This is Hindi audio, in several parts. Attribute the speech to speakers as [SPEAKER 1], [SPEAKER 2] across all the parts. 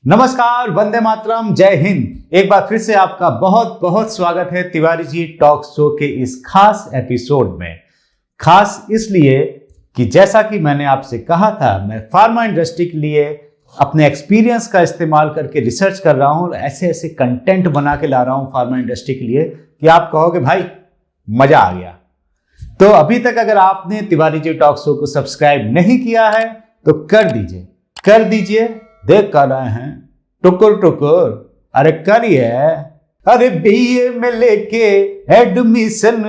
[SPEAKER 1] नमस्कार, वंदे मातरम, जय हिंद। एक बार फिर से आपका बहुत बहुत स्वागत है तिवारी जी टॉक शो के इस खास एपिसोड में। खास इसलिए कि जैसा कि मैंने आपसे कहा था, मैं फार्मा इंडस्ट्री के लिए अपने एक्सपीरियंस का इस्तेमाल करके रिसर्च कर रहा हूं और ऐसे ऐसे कंटेंट बना के ला रहा हूं फार्मा इंडस्ट्री के लिए कि आप कहोगे भाई मजा आ गया। तो अभी तक अगर आपने तिवारी जी टॉक शो को सब्सक्राइब नहीं किया है तो कर दीजिए। देख कर रहे हैं टुकुर टुकुर, अरे करिए। अरे बीए में लेके एडमिशन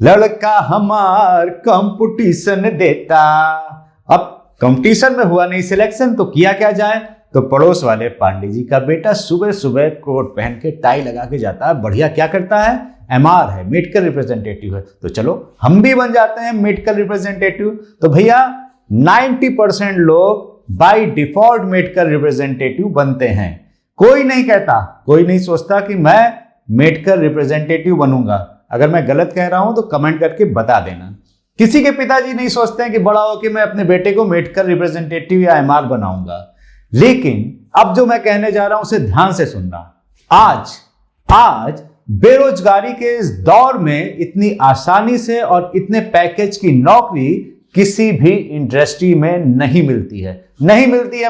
[SPEAKER 1] लड़का हमार कंपटीशन देता। अब कंपटीशन में हुआ नहीं सिलेक्शन तो किया क्या जाए, तो पड़ोस वाले पांडे जी का बेटा सुबह सुबह कोट पहन के टाई लगा के जाता है। बढ़िया, क्या करता है, एमआर है, मेडिकल रिप्रेजेंटेटिव है, तो चलो हम भी बन जाते हैं मेडिकल रिप्रेजेंटेटिव। तो भैया 90% लोग बाय डिफॉल्ट मेडिकल रिप्रेजेंटेटिव बनते हैं। कोई नहीं सोचता कि मैं मेडिकल रिप्रेजेंटेटिव बनूंगा। अगर मैं गलत कह रहा हूं तो कमेंट करके बता देना। किसी के पिताजी नहीं सोचते हैं कि बड़ा होकर मैं अपने बेटे को मेडिकल रिप्रेजेंटेटिव या एमआर बनाऊंगा। लेकिन अब जो मैं कहने जा रहा हूं उसे ध्यान से सुनना। आज बेरोजगारी के इस दौर में इतनी आसानी से और इतने पैकेज की नौकरी किसी भी इंडस्ट्री में नहीं मिलती है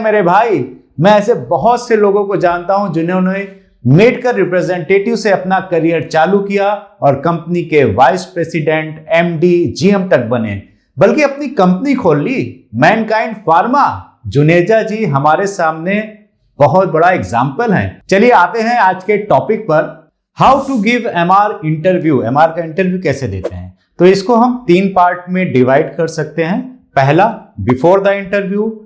[SPEAKER 1] मेरे भाई। मैं ऐसे बहुत से लोगों को जानता हूं जिन्होंने मेडिकल रिप्रेजेंटेटिव से अपना करियर चालू किया और कंपनी के वाइस प्रेसिडेंट, एमडी, जीएम तक बने, बल्कि अपनी कंपनी खोल ली, मैनकाइंड फार्मा। जुनेजा जी हमारे सामने बहुत बड़ा एग्जाम्पल है। चलिए आते हैं आज के टॉपिक पर, how to give MR interview. MR का इंटरव्यू कैसे देते हैं, तो इसको हम 3 पार्ट में डिवाइड कर सकते हैं। पहला, before the interview,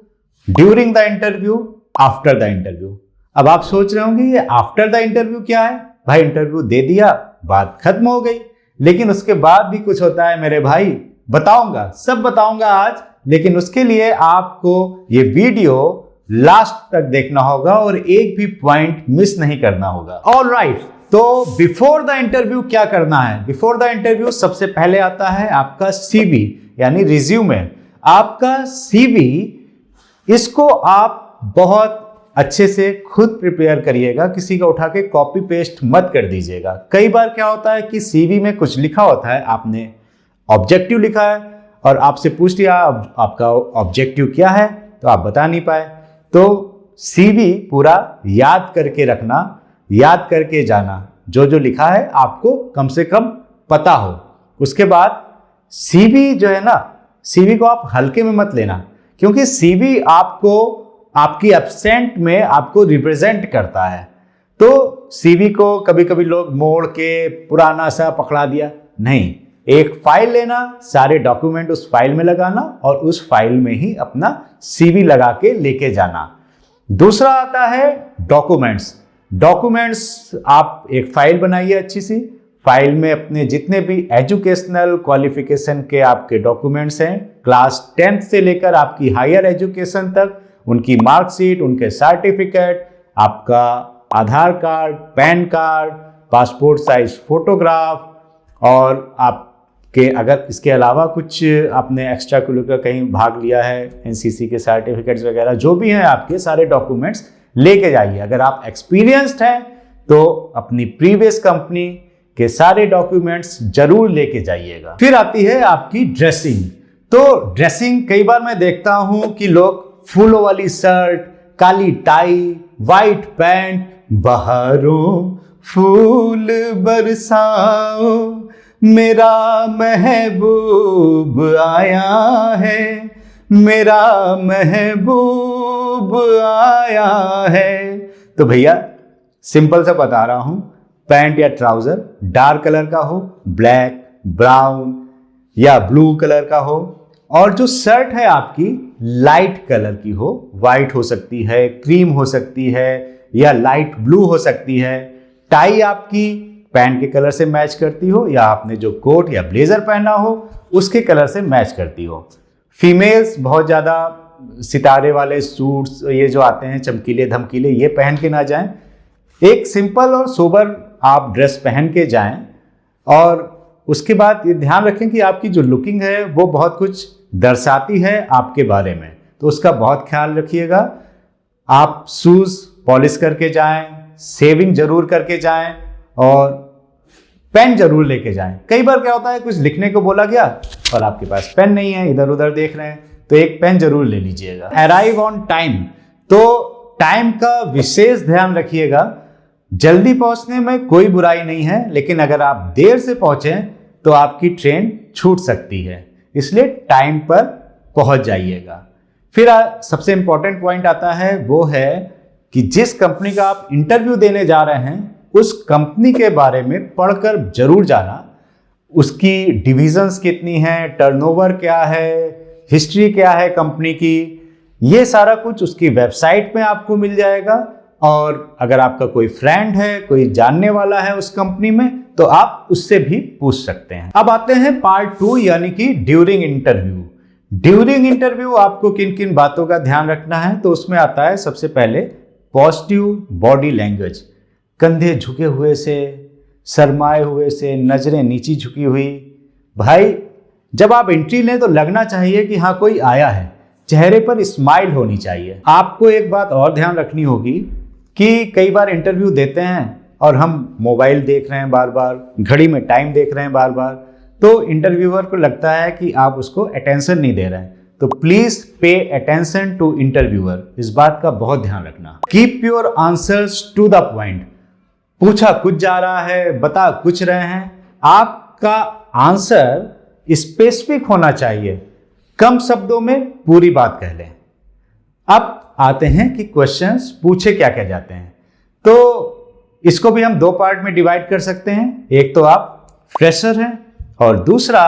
[SPEAKER 1] during the interview, after the interview. अब आप सोच रहे होंगे ये आफ्टर द इंटरव्यू क्या है। भाई इंटरव्यू दे दिया, बात खत्म हो गई, लेकिन उसके बाद भी कुछ होता है मेरे भाई। सब बताऊंगा आज, लेकिन उसके लिए आपको ये वीडियो लास्ट तक देखना होगा और एक भी पॉइंट मिस नहीं करना होगा। ऑलराइट, तो बिफोर द इंटरव्यू क्या करना है। बिफोर द इंटरव्यू सबसे पहले आता है आपका सीवी यानी रिज्यूमे। आपका सीवी, इसको आप बहुत अच्छे से खुद प्रिपेयर करिएगा, किसी का उठा के कॉपी पेस्ट मत कर दीजिएगा। कई बार क्या होता है कि सीवी में कुछ लिखा होता है, आपने ऑब्जेक्टिव लिखा है और आपसे पूछ लिया आपका ऑब्जेक्टिव क्या है, तो आप बता नहीं पाए। तो सीवी पूरा याद करके रखना, याद करके जाना, जो लिखा है आपको कम से कम पता हो। उसके बाद सीवी जो है ना, सीवी को आप हल्के में मत लेना, क्योंकि सीवी आपको आपकी एब्सेंट में आपको रिप्रेजेंट करता है। तो सीवी को कभी कभी लोग मोड़ के पुराना सा पकड़ा दिया, नहीं, एक फाइल लेना, सारे डॉक्यूमेंट उस फाइल में लगाना और उस फाइल में ही अपना सीवी लगा के लेके जाना। दूसरा आता है डॉक्यूमेंट्स। आप एक फाइल बनाइए अच्छी सी, फाइल में अपने जितने भी एजुकेशनल क्वालिफिकेशन के आपके डॉक्यूमेंट्स हैं, क्लास 10th से लेकर आपकी हायर एजुकेशन तक, उनकी मार्कशीट, उनके सर्टिफिकेट, आपका Aadhaar card, PAN card, passport size photograph, और आपके अगर इसके अलावा कुछ आपने एक्स्ट्रा करिकुलर कहीं भाग लिया है, एनसीसी के सर्टिफिकेट्स वगैरह जो भी हैं आपके सारे डॉक्यूमेंट्स लेके जाइए। अगर आप एक्सपीरियंस्ड हैं तो अपनी प्रीवियस कंपनी के सारे डॉक्यूमेंट्स जरूर लेके जाइएगा। फिर आती है आपकी ड्रेसिंग। तो ड्रेसिंग, कई बार मैं देखता हूं कि लोग फूलों वाली शर्ट, काली टाई, वाइट पैंट, बहारों फूल बरसाओ, मेरा महबूब आया है, मेरा महबूब आया है। तो भैया सिंपल सा बता रहा हूं, पैंट या ट्राउजर डार्क कलर का हो, ब्लैक, ब्राउन या ब्लू कलर का हो, और जो शर्ट है आपकी लाइट कलर की हो, वाइट हो सकती है, क्रीम हो सकती है या लाइट ब्लू हो सकती है। टाई आपकी पैंट के कलर से मैच करती हो या आपने जो कोट या ब्लेजर पहना हो उसके कलर से मैच करती हो। फीमेल्स बहुत ज़्यादा सितारे वाले सूट्स ये जो आते हैं चमकीले धमकीले, ये पहन के ना जाएं। एक सिंपल और सोबर आप ड्रेस पहन के जाएं और उसके बाद ये ध्यान रखें कि आपकी जो लुकिंग है वो बहुत कुछ दर्शाती है आपके बारे में, तो उसका बहुत ख्याल रखिएगा। आप शूज़ पॉलिश करके जाएं, सेविंग जरूर करके जाएं और पेन जरूर लेके जाएं। कई बार क्या होता है, कुछ लिखने को बोला गया और आपके पास पेन नहीं है, इधर उधर देख रहे हैं, तो एक पेन जरूर ले लीजिएगा। अराइव ऑन टाइम, तो टाइम का विशेष ध्यान रखिएगा। जल्दी पहुंचने में कोई बुराई नहीं है, लेकिन अगर आप देर से पहुंचे तो आपकी ट्रेन छूट सकती है, इसलिए टाइम पर पहुंच जाइएगा। फिर सबसे इंपॉर्टेंट पॉइंट आता है, वो है कि जिस कंपनी का आप इंटरव्यू देने जा रहे हैं उस कंपनी के बारे में पढ़कर जरूर जाना। उसकी डिविजन्स कितनी हैं, टर्नओवर क्या है, हिस्ट्री क्या है कंपनी की, ये सारा कुछ उसकी वेबसाइट में आपको मिल जाएगा। और अगर आपका कोई फ्रेंड है, कोई जानने वाला है उस कंपनी में, तो आप उससे भी पूछ सकते हैं। अब आते हैं पार्ट 2, यानी कि ड्यूरिंग इंटरव्यू। ड्यूरिंग इंटरव्यू आपको किन किन बातों का ध्यान रखना है, तो उसमें आता है सबसे पहले पॉजिटिव बॉडी लैंग्वेज। कंधे झुके हुए से, शर्माए हुए से, नजरें नीची झुकी हुई। भाई जब आप एंट्री लें तो लगना चाहिए कि हाँ कोई आया है, चेहरे पर स्माइल होनी चाहिए। आपको एक बात और ध्यान रखनी होगी कि कई बार इंटरव्यू देते हैं और हम मोबाइल देख रहे हैं बार बार, घड़ी में टाइम देख रहे हैं बार बार, तो इंटरव्यूअर को लगता है कि आप उसको अटेंशन नहीं दे रहे हैं। तो please pay attention to interviewer, इस बात का बहुत ध्यान रखना। Keep your answers to the point. पूछा कुछ जा रहा है, बता कुछ रहे हैं, आपका आंसर स्पेसिफिक होना चाहिए, कम शब्दों में पूरी बात कह लें। अब आते हैं कि क्वेश्चंस पूछे क्या क्या जाते हैं, तो इसको भी हम 2 पार्ट में डिवाइड कर सकते हैं। एक तो आप फ्रेशर हैं और दूसरा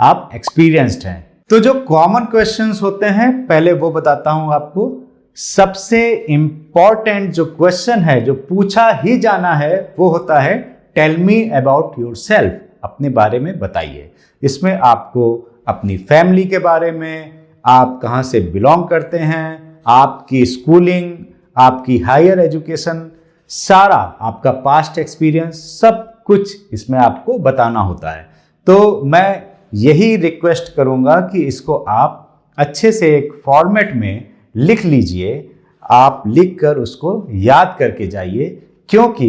[SPEAKER 1] आप एक्सपीरियंस्ड हैं। तो जो कॉमन क्वेश्चंस होते हैं पहले वो बताता हूं आपको। सबसे इंपॉर्टेंट जो क्वेश्चन है, जो पूछा ही जाना है, वो होता है टेल मी अबाउट योरसेल्फ, अपने बारे में बताइए। इसमें आपको अपनी फैमिली के बारे में, आप कहाँ से बिलोंग करते हैं, आपकी स्कूलिंग, आपकी हायर एजुकेशन, सारा आपका पास्ट एक्सपीरियंस, सब कुछ इसमें आपको बताना होता है। तो मैं यही रिक्वेस्ट करूंगा कि इसको आप अच्छे से एक फॉर्मेट में लिख लीजिए। आप लिखकर उसको याद करके जाइए, क्योंकि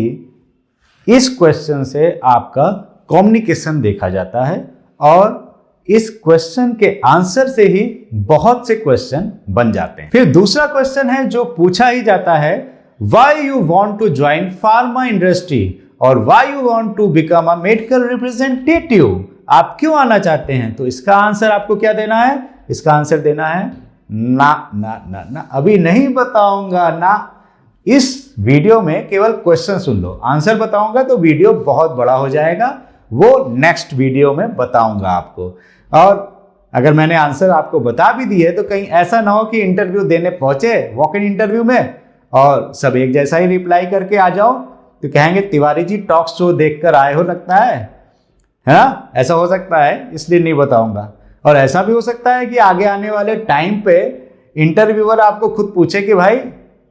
[SPEAKER 1] इस क्वेश्चन से आपका कम्युनिकेशन देखा जाता है और इस क्वेश्चन के आंसर से ही बहुत से क्वेश्चन बन जाते हैं। फिर दूसरा क्वेश्चन है जो पूछा ही जाता है, why you want to join pharma industry और why you want to become a medical representative. आप क्यों आना चाहते हैं? तो इसका आंसर आपको क्या देना है? इसका आंसर देना है ना ना ना ना, अभी नहीं बताऊंगा ना। इस वीडियो में केवल क्वेश्चन सुन लो, आंसर बताऊंगा तो वीडियो बहुत बड़ा हो जाएगा, वो नेक्स्ट वीडियो में बताऊंगा आपको। और अगर मैंने आंसर आपको बता भी दिए तो कहीं ऐसा ना हो कि इंटरव्यू देने पहुंचे, वॉक इन इंटरव्यू में, और सब एक जैसा ही रिप्लाई करके आ जाओ, तो कहेंगे तिवारी जी टॉक शो देखकर आए हो लगता है ना। ऐसा हो सकता है, इसलिए नहीं बताऊंगा। और ऐसा भी हो सकता है कि आगे आने वाले टाइम पे इंटरव्यूअर आपको खुद पूछे कि भाई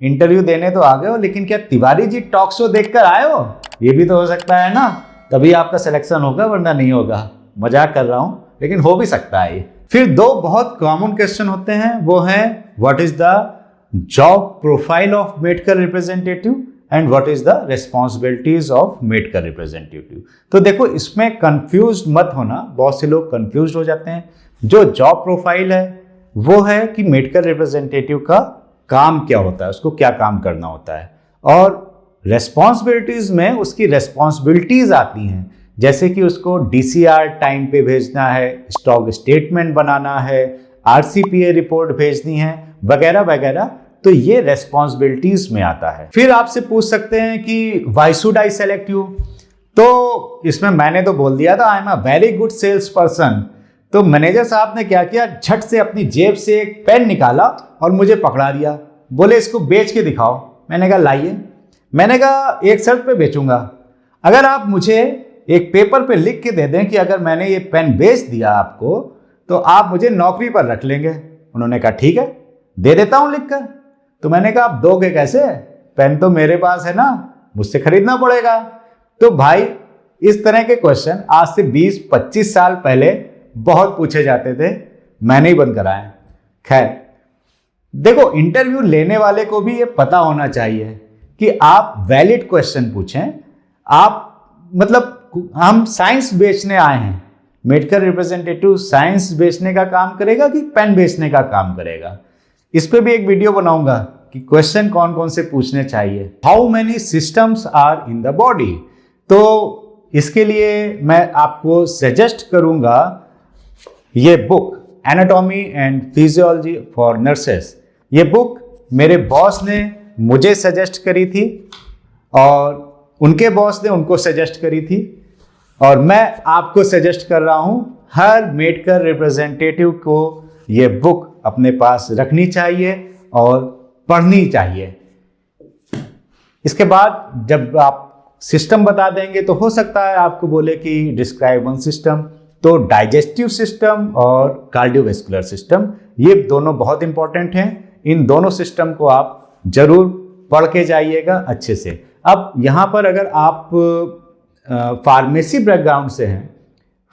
[SPEAKER 1] इंटरव्यू देने तो आ गए हो, लेकिन क्या तिवारी जी टॉक शो देखकर आए हो? ये भी तो हो सकता है ना, तभी आपका सिलेक्शन होगा, वरना नहीं होगा। मजाक कर रहा हूं, लेकिन हो भी सकता है। फिर 2 बहुत कॉमन क्वेश्चन होते हैं, वो है what is the job profile of medical representative and what is the responsibilities of medical representative. तो देखो, इसमें कंफ्यूज मत होना, बहुत से लोग कंफ्यूज हो जाते हैं। जो जॉब प्रोफाइल है वो है कि मेडिकल रिप्रेजेंटेटिव का काम क्या होता है, उसको क्या काम करना होता है, और रेस्पॉन्सिबिलिटीज में उसकी रेस्पॉन्सिबिलिटीज आती हैं, जैसे कि उसको डीसीआर टाइम पे भेजना है, स्टॉक स्टेटमेंट बनाना है, आरसीपीए रिपोर्ट भेजनी है, वगैरह वगैरह। तो ये रेस्पॉन्सिबिलिटीज में आता है। फिर आपसे पूछ सकते हैं कि why should I select you. तो इसमें मैंने तो बोल दिया था I am a very good sales person. तो मैनेजर साहब ने क्या किया, झट से अपनी जेब से एक पेन निकाला और मुझे पकड़ा दिया, बोले इसको बेच के दिखाओ। मैंने कहा लाइए। मैंने कहा एक शर्त पे बेचूंगा, अगर आप मुझे एक पेपर पे लिख के दे दें कि अगर मैंने ये पेन बेच दिया आपको तो आप मुझे नौकरी पर रख लेंगे। उन्होंने कहा ठीक है, दे देता हूं लिखकर। तो मैंने कहा आप दोगे कैसे, पेन तो मेरे पास है ना, मुझसे खरीदना पड़ेगा। तो भाई इस तरह के क्वेश्चन आज से 20-25 साल पहले बहुत पूछे जाते थे, मैंने ही बंद कराए। खैर देखो, इंटरव्यू लेने वाले को भी ये पता होना चाहिए कि आप वैलिड क्वेश्चन पूछें। आप मतलब हम साइंस बेचने आए हैं, मेडिकल रिप्रेजेंटेटिव साइंस बेचने का काम करेगा कि पेन बेचने का काम करेगा? इस पे भी एक वीडियो बनाऊंगा कि क्वेश्चन कौन कौन से पूछने चाहिए। How many systems are in the body? तो इसके लिए मैं आपको सजेस्ट करूंगा ये book anatomy and physiology for nurses. ये बुक मेरे बॉस ने मुझे सजेस्ट करी थी और उनके बॉस ने उनको सजेस्ट करी थी, और मैं आपको सजेस्ट कर रहा हूं हर मेडिकल रिप्रेजेंटेटिव को ये बुक अपने पास रखनी चाहिए और पढ़नी चाहिए। इसके बाद जब आप सिस्टम बता देंगे तो हो सकता है आपको बोले कि डिस्क्राइब वन सिस्टम, तो डाइजेस्टिव सिस्टम और कार्डियोवैस्कुलर सिस्टम ये दोनों बहुत इंपॉर्टेंट हैं। इन दोनों सिस्टम को आप जरूर पढ़ के जाइएगा अच्छे से। अब यहाँ पर अगर आप फार्मेसी बैकग्राउंड से हैं,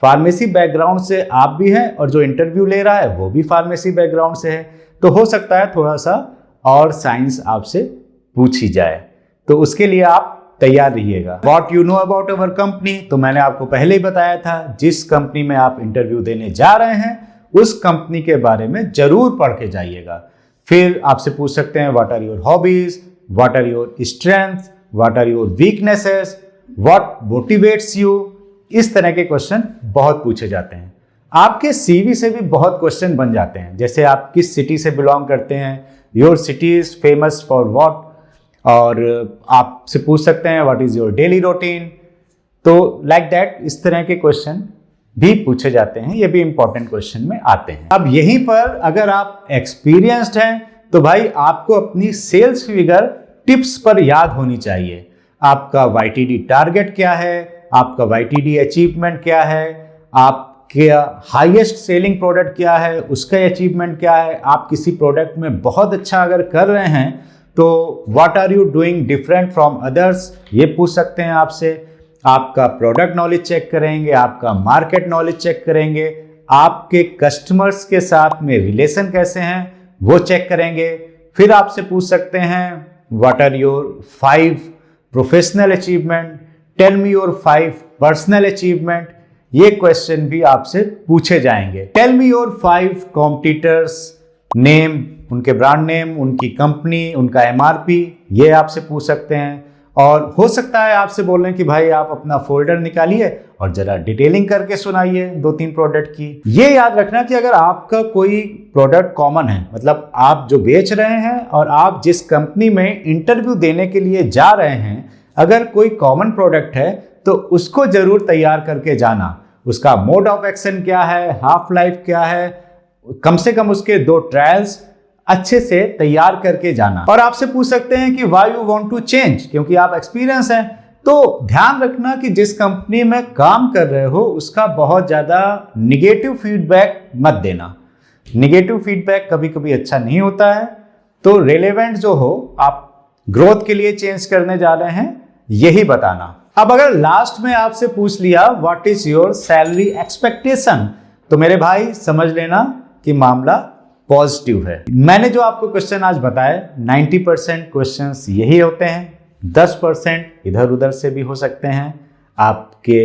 [SPEAKER 1] फार्मेसी बैकग्राउंड से आप भी हैं और जो इंटरव्यू ले रहा है वो भी फार्मेसी बैकग्राउंड से है, तो हो सकता है थोड़ा सा और साइंस आपसे पूछी जाए, तो उसके लिए आप तैयार रहिएगा। What you know about our company, तो मैंने आपको पहले ही बताया था, जिस कंपनी में आप इंटरव्यू देने जा रहे हैं उस कंपनी के बारे में जरूर पढ़ के जाइएगा। फिर आपसे पूछ सकते हैं what are your hobbies, what are your strength, what are your weaknesses, what motivates you. इस तरह के क्वेश्चन बहुत पूछे जाते हैं। आपके सीवी से भी बहुत क्वेश्चन बन जाते हैं, जैसे आप किस सिटी से बिलोंग करते हैं, your city is famous for what, और आपसे पूछ सकते हैं what is your daily routine. तो लाइक दैट इस तरह के क्वेश्चन भी पूछे जाते हैं, ये भी इंपॉर्टेंट क्वेश्चन में आते हैं। अब यहीं पर अगर आप एक्सपीरियंस्ड हैं तो भाई आपको अपनी सेल्स फिगर टिप्स पर याद होनी चाहिए। आपका YTD टारगेट क्या है, आपका YTD अचीवमेंट क्या है, आपके हाईएस्ट सेलिंग प्रोडक्ट क्या है, उसका अचीवमेंट क्या है। आप किसी प्रोडक्ट में बहुत अच्छा अगर कर रहे हैं तो what are you doing different from others, ये पूछ सकते हैं आपसे। आपका प्रोडक्ट नॉलेज चेक करेंगे, आपका मार्केट नॉलेज चेक करेंगे, आपके कस्टमर्स के साथ में रिलेशन कैसे हैं वो चेक करेंगे। फिर आपसे पूछ सकते हैं what are your 5 professional achievement, tell me your 5 personal achievement. ये क्वेश्चन भी आपसे पूछे जाएंगे। Tell me your 5 competitors name, उनके ब्रांड नेम, उनकी कंपनी, उनका MRP, ये आपसे पूछ सकते हैं। और हो सकता है आपसे बोल रहे हैं कि भाई आप अपना फोल्डर निकालिए और जरा डिटेलिंग करके सुनाइए 2-3 प्रोडक्ट की। ये याद रखना कि अगर आपका कोई प्रोडक्ट कॉमन है, मतलब आप जो बेच रहे हैं और आप जिस कंपनी में इंटरव्यू देने के लिए जा रहे हैं, अगर कोई कॉमन प्रोडक्ट है तो उसको जरूर तैयार करके जाना। उसका मोड ऑफ एक्शन क्या है, हाफ लाइफ क्या है, कम से कम उसके 2 ट्रायल्स अच्छे से तैयार करके जाना। और आपसे पूछ सकते हैं कि why you want to change, क्योंकि आप एक्सपीरियंस हैं। तो ध्यान रखना कि जिस कंपनी में काम कर रहे हो उसका बहुत ज्यादा निगेटिव फीडबैक मत देना। निगेटिव फीडबैक कभी कभी अच्छा नहीं होता है। तो रेलेवेंट जो हो, आप ग्रोथ के लिए चेंज करने जा रहे हैं, यही बताना। अब अगर लास्ट में आपसे पूछ लिया what is your salary expectation, तो मेरे भाई समझ लेना कि मामला पॉजिटिव है। मैंने जो आपको क्वेश्चन आज बताए 90% क्वेश्चंस यही होते हैं, 10% इधर उधर से भी हो सकते हैं, आपके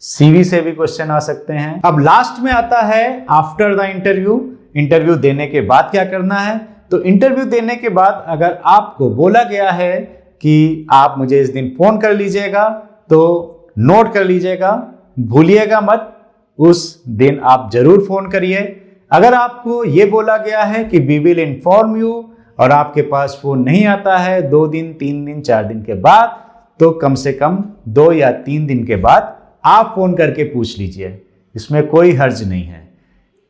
[SPEAKER 1] सीवी से भी क्वेश्चन आ सकते हैं। अब लास्ट में आता है आफ्टर द इंटरव्यू, इंटरव्यू देने के बाद क्या करना है। तो इंटरव्यू देने के बाद अगर आपको बोला गया है कि आप मुझे इस दिन फोन कर लीजिएगा, तो नोट कर लीजिएगा, भूलिएगा मत, उस दिन आप जरूर फोन करिए। अगर आपको ये बोला गया है कि वी विल इन्फॉर्म यू और आपके पास फोन नहीं आता है 2 दिन, 3 दिन, 4 दिन के बाद, तो कम से कम 2 या 3 दिन के बाद आप फोन करके पूछ लीजिए, इसमें कोई हर्ज नहीं है।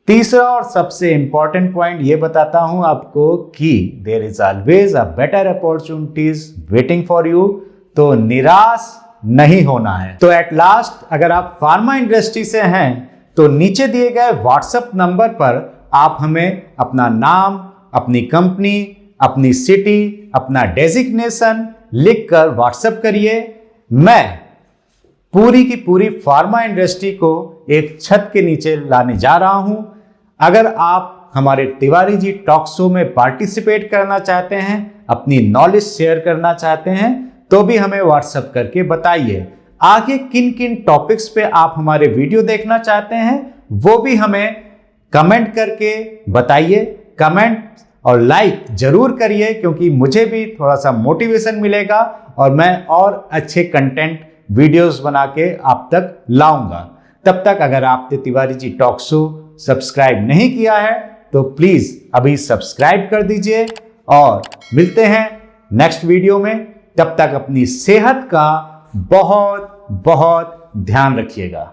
[SPEAKER 1] तीसरा और सबसे इंपॉर्टेंट पॉइंट ये बताता हूं आपको कि there is always a better opportunities waiting for you, तो निराश नहीं होना है। तो एट लास्ट अगर आप फार्मा इंडस्ट्री से हैं तो नीचे दिए गए व्हाट्सएप नंबर पर आप हमें अपना नाम, अपनी कंपनी, अपनी सिटी, अपना डेजिग्नेशन लिखकर व्हाट्सएप करिए। मैं पूरी की पूरी फार्मा इंडस्ट्री को एक छत के नीचे लाने जा रहा हूं। अगर आप हमारे तिवारी जी टॉक शो में पार्टिसिपेट करना चाहते हैं, अपनी नॉलेज शेयर करना चाहते हैं तो भी हमें व्हाट्सएप करके बताइए। आगे किन किन टॉपिक्स पे आप हमारे वीडियो देखना चाहते हैं वो भी हमें कमेंट करके बताइए। कमेंट और लाइक जरूर करिए, क्योंकि मुझे भी थोड़ा सा मोटिवेशन मिलेगा और मैं और अच्छे कंटेंट वीडियोस बना के आप तक लाऊंगा। तब तक अगर आपने Tiwari ji talk show subscribe नहीं किया है तो प्लीज अभी सब्सक्राइब कर दीजिए और मिलते हैं नेक्स्ट वीडियो में। तब तक अपनी सेहत का बहुत बहुत ध्यान रखिएगा।